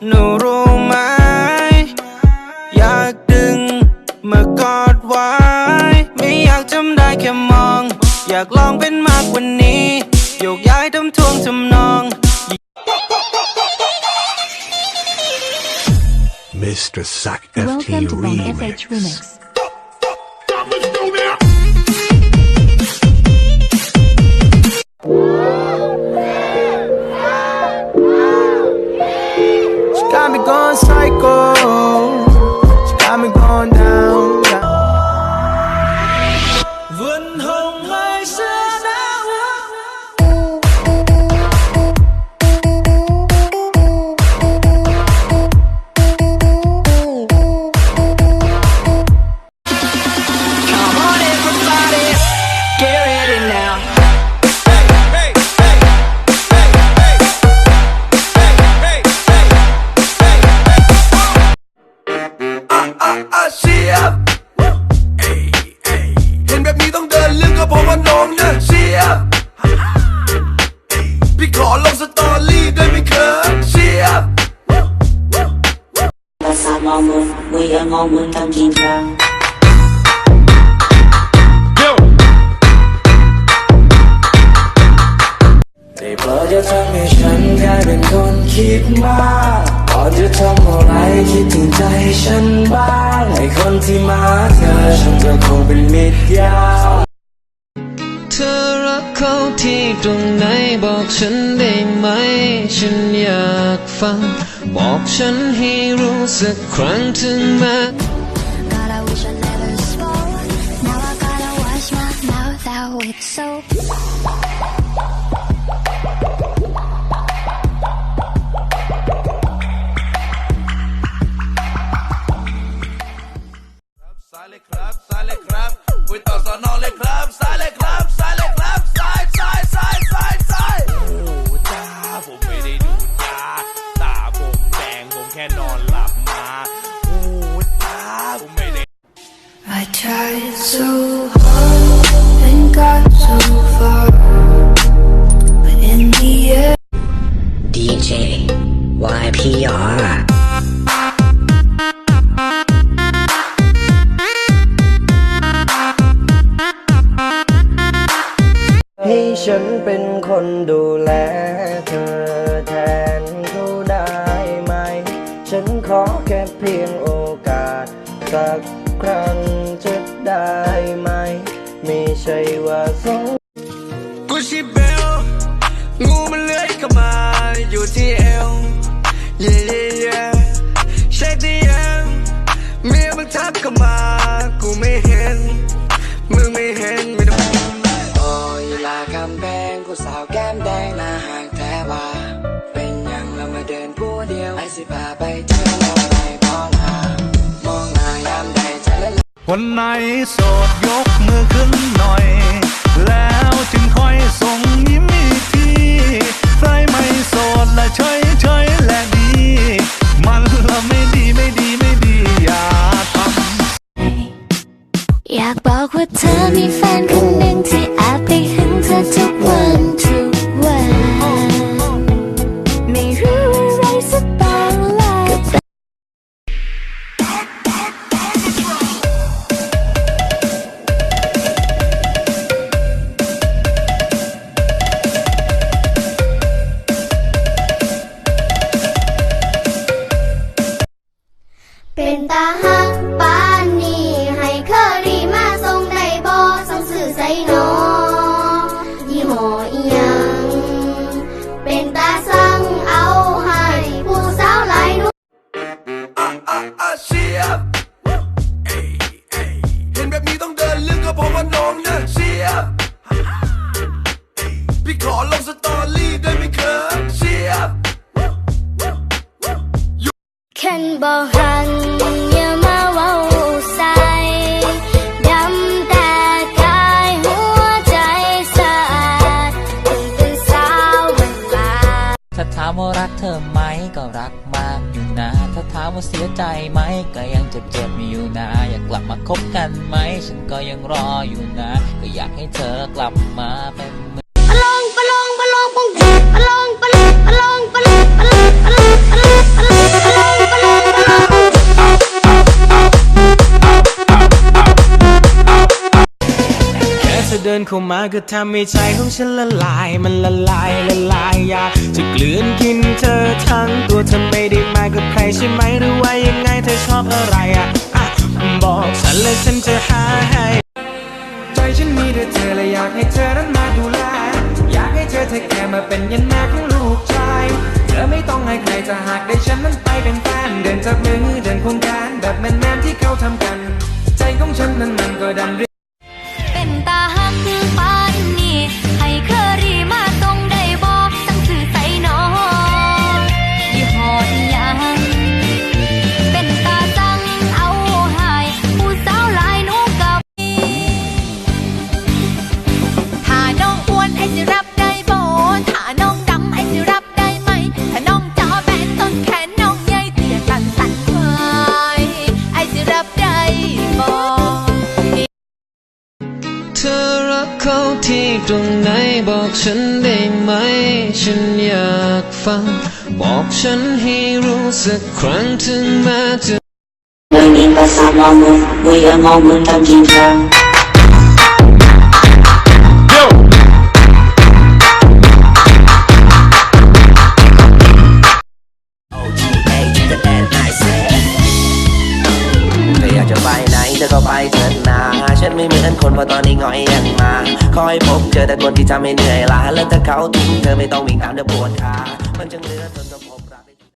หนูรู้ไหมอยากดึงมากอดไว้ไม่อยากจำได้แค่มองอยากลองเป็นมากกว่านี้โยกย้ายทำทวงทำนอง Mr. Sack FT Remix. She got me going psycho. She got me going down. Vẫn hồng mai xưa đã Come on everybody, get ready now.เชียบเห็นแบบนี้ต้องเดินลึกก็เพราะว่าน้องนะเชียบพี่ขอลงสตอรี่ด้วยไม่เขินเชียบภาษามองมึงมือยังมองมึงทำจริงจังได้โปรดอย่าทำให้ฉันกลายเป็นคนคิดมากก่อนจะทำอะไรคิดถึงใจฉันบ้างไอ้คนที่มาเธอฉันจะคงเป็นมิตรยาวเธอรักเขาที่ตรงไหนบอกฉันได้ไหมฉันอยากฟังบอกฉันให้รู้สักครั้งถึงแม้ God, I wish I never spoke. Now I gotta wash my mouth out with soap. Sale clap, sale clap. With us on all the clap, sale clap, sale clap, side, side, side, side, side. จ้าผมไม่ได้ดูจ้าตาผมแดงผมแค่นอนหลับมาจ้าผมไม่ได้ I tried so hard and got so far, but in the end, DJ YPRให้ฉันเป็นคนดูแลเธอแทนเขาได้ไหมฉันขอแค่เพียงโอกาสสักครั้งจะได้ไหมไม่ใช่ว่าสองกูชิเบลงูมันเลื้อยเข้ามาอยู่ที่เอวเย่เย่เย่เช็คดีเอ็มเมียมึงทักเข้ามากูไม่เห็นมึงไม่เห็นไม่ต้องโอ้ยลาคำแพงกูสาวแก้มแดงหน้าห่างแท้ว่าเป็นยังเรามาเดินผู้เดียวไอ้สิพาไปเที่ยวมองไหนมองหามองหน้ายามใดใจละวันไหนโสดยกมือขึ้นหน่อยแล้วจึงค่อยส่งยิ้มอีกทีใครไม่โสดและเฉยเฉยและดีมันละไม่ดีไม่ดีไม่ดีอย่าทำอยากบอกว่าเธอมีแฟนคนหนึ่งที่แอบไปหึงเธอทุกวันทุกวันไม่รู้อะไรสักบางเลย เป็นตาหักปานนี้ให้เคอรี่มาส่งได้บ่ส่งสื่อใส่หนอยี่ห้ออีหยังเป็นตาสั่งเอาให้ผู้สาวหลายนุ่มเชียบเห็นแบบนี้ต้องเดินลึกก็เพราะว่าน้องนะเชียบพี่ขอลงสตอรี่ด้วยไม่เขินเชียบแค่นบ่หันอย่ามาเว้าใส่ดำแต่กายหัวใจสะอาดเป็นสาวเวลาถ้าถามว่ารักเธอไหมก็รักมากอยู่นะถ้าถามว่าเสียใจไหมก็ยังเจ็บอยู่นะอยากกลับมาคบกันไหมฉันก็ยังรออยู่นะก็อยากให้เธอกลับมาเป็นปะลองปะลองปะลองปะลองปะลองปะลองปะลองปะลองปะลองปะลอง นเข้ามาก็ทำให้ใจของฉันละลายมันละลายอยากจะกลืนกินเธอทั้งตัวเธอไม่ได้มากับใครใช่ไหมหรือว่ายังไงเธอชอบอะไรบอกฉันและฉันจะหาให้ใจฉันมีแต่เธอและอยากให้เธอนั้นมาดูแลอยากให้เธอแค่มาเป็นยันแม่ของลูกชายเธอไม่ต้องให้ใครจะหากได้ฉันนั้นไปเป็นแฟนเดินจับมือเดินโครงการแบบแมนๆที่เขาทำกันใจของฉันนั้นมันก็ดันเป็นตาหักปานนี้ให้เคอรี่มาตรงได้บอกตั้งชื่อใส่น้องยี่ห้ออีหยังเป็นตาจังเอาหายผู้สาวหลายหนูกับถ้าน้องอ้วนไอ้สิรับได้บ่ถ้าน้องดำไอ้สิรับได้ไหมถ้าน้องจอแบนต้นแขนน้องใหญ่เตี้ยตันไไอ้สิรับได้บ่เธอรักเขาที่ตรงไหนบอกฉันได้ไหมฉันอยากฟังบอกฉันให้รู้สักครั้งถึงแม้จะ Người nhìn ta sao lo muốn Người ở mong muốn tâm chim thangอยากจะไปไหนเธอก็ไปเถิดนาฉันไม่เหมือนคนเพราะตอนนี้ง่อยยังมาคอยพบเจอแต่คนที่ทำให้เหนื่อยล้าแล้วถ้าเขาทิ้งเธอไม่ต้องวิ่งตามเธอปวดขามันจึงเหลือทนกับ